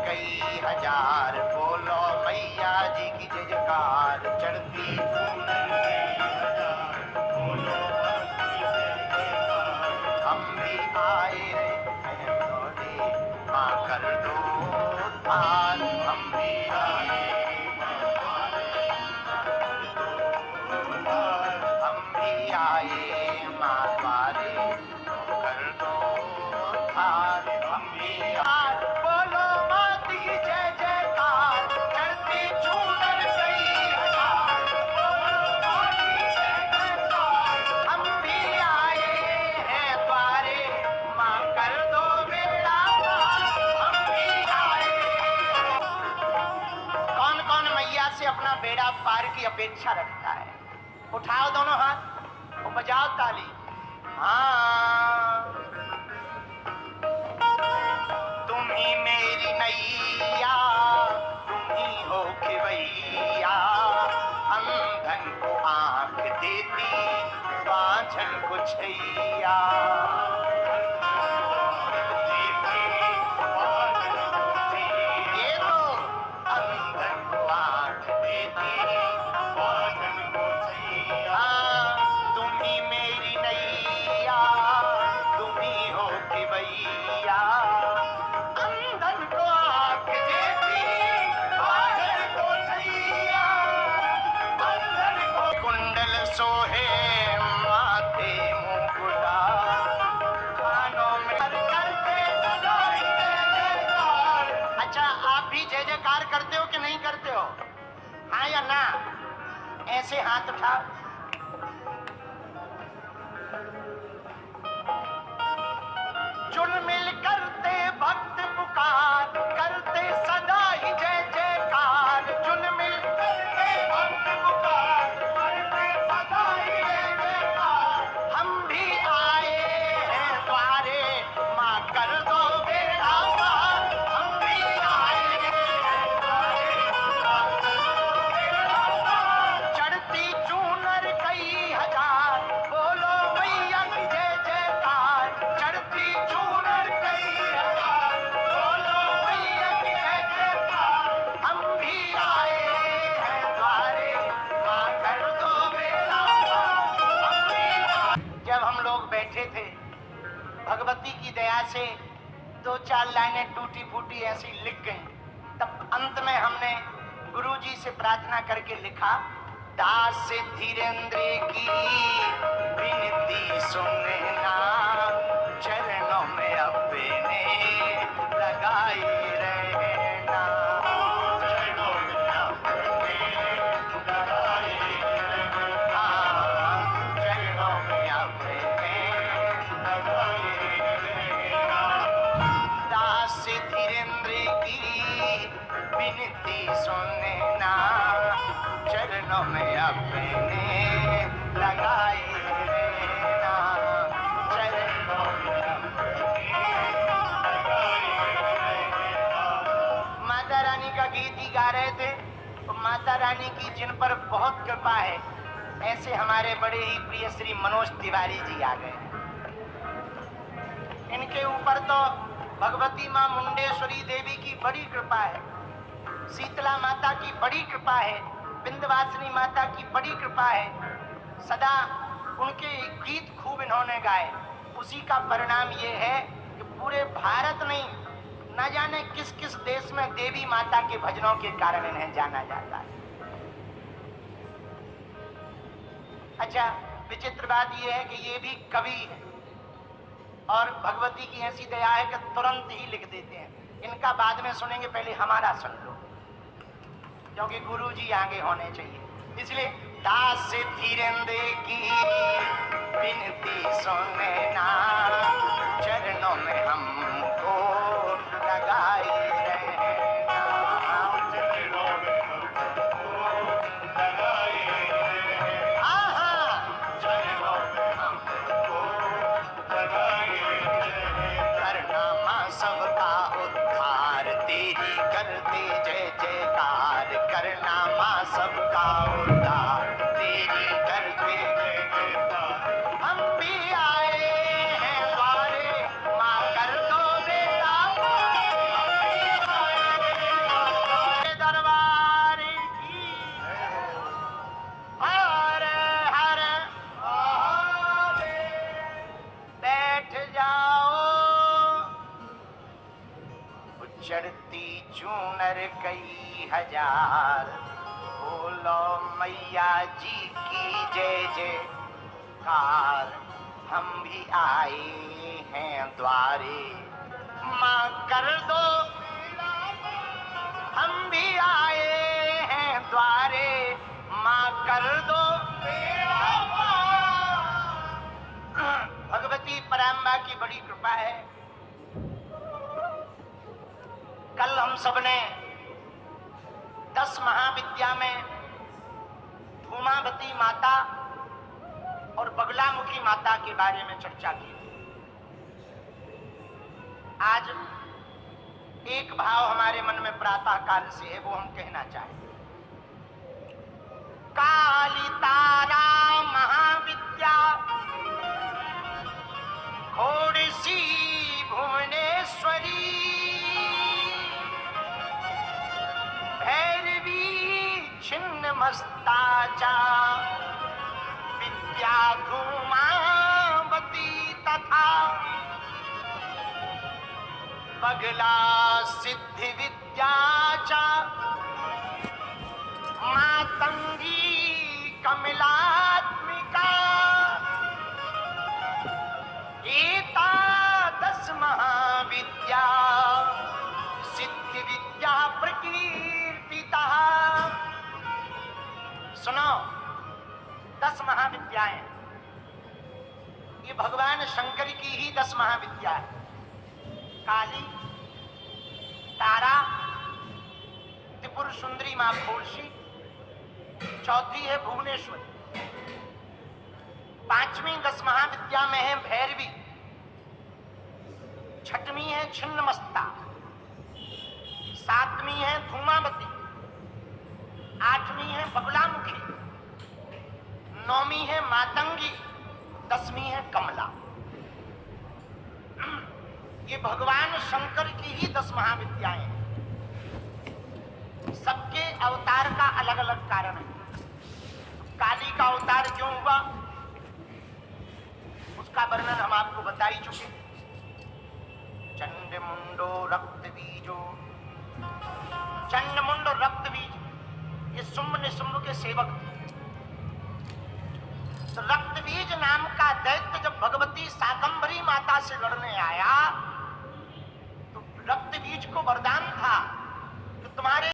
कई हजार, बोलो मैया जी की जय जयकार। चढ़ती चूनर कई हजार, बोलो हम भी आए रे लौटे, माँ कर दो उद्धार। हम भी आए, हम भी आए माँ द्वारे, कर दो उद्धार। हम भी आए, बोलो माती की जय जयकार। चढ़ती चूनर कई हजार, बोलो माती की जय जयकार। हम भी आए हैं द्वारे, माँ कर दो बेड़ा पार। हम भी आए। कौन कौन मैया से अपना बेड़ा पार की अपेक्षा रखता है? उठाओ दोनों हाथ और बजाओ ताली। हाँ, तुम ही मेरी नैया, तुम ही हो खिवैया। अंधन को आंख देती, बाझन को छैया। ये तो अंधन को आंख देती, बाझन को छैया। तुम ही मेरी नैया, तुम ही हो खिवैया। अंधन को आंख देती, बाझन को छैया। अंधन को कुंडल सोहे माथे मुकुटा, कानों में करते सदाई जय जयकार। अच्छा, आप भी जय जयकार करते हो कि नहीं करते हो? हाँ या ना? ऐसे हाथ उठाओ। जुल मिल करते भक्त पुकार, करते सदा ही जय जयकार। जुल मिल करते भक्त पुकार, करते सदा ही जय जयकार। हम भी आए हैं द्वारे, माँ कर दो बेड़ा पार। हम भी आए हैं द्वारे, माँ कर दो बेड़ा पार। चढ़ती चूनर कई हजार, बोलो मैया की जय जयकार। चढ़ती चूनर कई हजार, बोलो मैया की जय जयकार। हम भी आए हैं द्वारे, माँ कर दो बेड़ा पार। हम भी आए। जब हम लोग बैठे थे, भगवती की दया से 2-4 लाइनें टूटी फूटी ऐसी लिख गई। तब अंत में हमने गुरुजी से प्रार्थना करके लिखा दास धीरेन्द्र की विनती सुनना, चरणों में अपने लगाए रहना, चरणों में अपने लगाए रहना, चरणों में अपने लगाए रहना। दास धीरेन्द्र की विनती सुनना, चरणों में अपने लगाए रहना, चरणों में अपने लगाए रहना। माता रानी का गीत ही गा रहे थे। तो माता रानी की जिन पर बहुत कृपा है, ऐसे हमारे बड़े ही प्रिय श्री मनोज तिवारी जी आ गए। इनके ऊपर तो भगवती माँ मुंडेश्वरी देवी की बड़ी कृपा है, शीतला माता की बड़ी कृपा है, विंध्यवासिनी माता की बड़ी कृपा है। सदा उनके गीत खूब इन्होंने गाए। उसी का परिणाम ये है कि पूरे भारत नहीं, न जाने किस किस देश में देवी माता के भजनों के कारण इन्हें जाना जाता है। अच्छा, विचित्र बात यह है कि ये भी कवि है और भगवती की ऐसी दया है कि तुरंत ही लिख देते हैं। इनका बाद में सुनेंगे, पहले हमारा सुन लो, क्योंकि गुरु जी आगे होने चाहिए। इसलिए दास धीरेन्द्र की विनती सुनना, चरणों में हमको लगाए रहना, चरणों में हमको लगाए रहना, चरणों में हमको लगाए रहना। करना माँ सबका उद्धार, तेरी करते जय जयकार, करना माँ सबका उद्धार, तेरी करते जय जयकार। हम भी आए हैं द्वारे, माँ कर दो बेटा दरबार की। हर हर बैठ जाओ, चढ़ती चूनर कई हजार, बोलो मैया जी की जय जयकार। हम भी आए हैं द्वारे, माँ कर दो, हम भी आए हैं द्वारे, माँ कर दो। भगवती पराम्बा की बड़ी कृपा है। कल हम सबने 10 महाविद्या में धूमावती माता और बगलामुखी माता के बारे में चर्चा की। आज एक भाव हमारे मन में प्रातः काल से है, वो हम कहना चाहें। काली तारा महाविद्या घोड़सी भुवनेश्वरी, भैरवी छिन्न मस्ताचा, विद्या धूमावती तथा बगला सिद्धि विद्याचा, मातंगी कमलात्मिका, एता 10 महाविद्या सिद्धि विद्या प्रकीर्तिता। सुनो, 10 महाविद्याएं, ये भगवान शंकर की ही 10 महाविद्या है। काली, तारा, त्रिपुर सुंदरी मां खोड़सी, चौथी है भुवनेश्वरी, 5वीं 10 महाविद्या में है भैरवी, 6वीं है छिन्नमस्ता, 7वीं है धूमावती, 8वीं है बगलामुखी, 9वीं है मातंगी, 10वीं है कमला। ये भगवान शंकर की ही 10 महाविद्याएं हैं। सबके अवतार का अलग अलग कारण है। काली का अवतार क्यों हुआ, उसका वर्णन हम आपको बता ही चुके। चंड मुंडो रक्त बीजो, चंड मुंडो रक्त बीज, ये शुंभ निशुंभ के सेवक थे। उस रक्तबीज नाम का दैत्य जब भगवती शाकंभरी माता से लड़ने आया तो रक्तबीज को वरदान था कि तुम्हारे